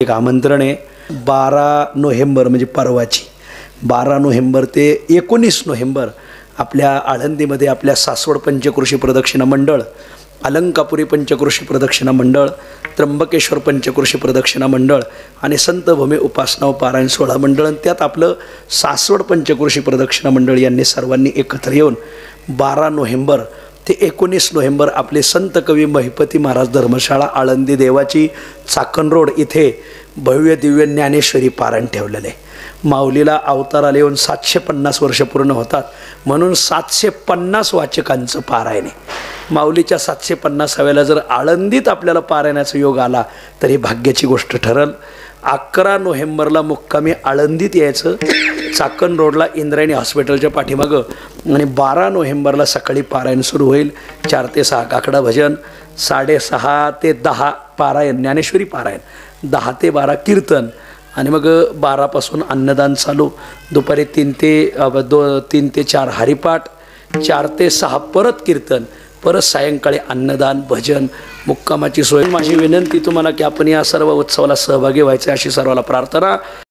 एक आमंत्रण आहे 12 नोव्हेंबर म्हणजे परवाची 12 नोव्हेंबर ते 19 नोव्हेंबर आपल्या आळंदीमध्ये आपल्या सासवड पंचक्रोशी प्रदक्षिणा मंडळ, अलंकापुरी पंचक्रोशी प्रदक्षिणा मंडळ, त्र्यंबकेश्वर पंचक्रोशी प्रदक्षिणा मंडळ आणि संत भूमी उपासना व पारायण सोहळा मंडळ आणि त्यात आपलं सासवड पंचक्रोशी प्रदक्षिणा मंडळ यांनी सर्वांनी एकत्र येऊन 12 नोव्हेंबर ते 19 नोव्हेंबर आपले संत कवी महिपती महाराज धर्मशाळा आळंदी देवाची चाकण रोड इथे भव्य दिव्य ज्ञानेश्वरी पारायण ठेवलेले आहे। माऊलीला अवताराला येऊन 750 वर्ष पूर्ण होतात म्हणून 750 वाचकांचं पारायण आहे। माऊलीच्या 750व्याला जर आळंदीत आपल्याला पारायणाचा योग आला तर ही भाग्याची गोष्ट ठरल। 11 नोव्हेंबरला मुक्कामी आळंदीत यायचं चाकण रोडला इंद्रायणी हॉस्पिटलच्या पाठीमागं आणि 12 नोव्हेंबरला सकाळी पारायण सुरू होईल। 4 ते 6 काकडा भजन, 6:30 ते 10 पारायण ज्ञानेश्वरी पारायण, 10 ते 12 कीर्तन आणि मग 12 पासून अन्नदान चालू। दुपारी 3 ते 4 हरिपाठ, 4 ते 6 परत कीर्तन, परत सायंकाळी अन्नदान भजन मुक्कामाची सोय। माझी विनंती तुम्हाला की आपण या सर्व उत्सवाला सहभागी व्हायचे अशी सर्वाला प्रार्थना।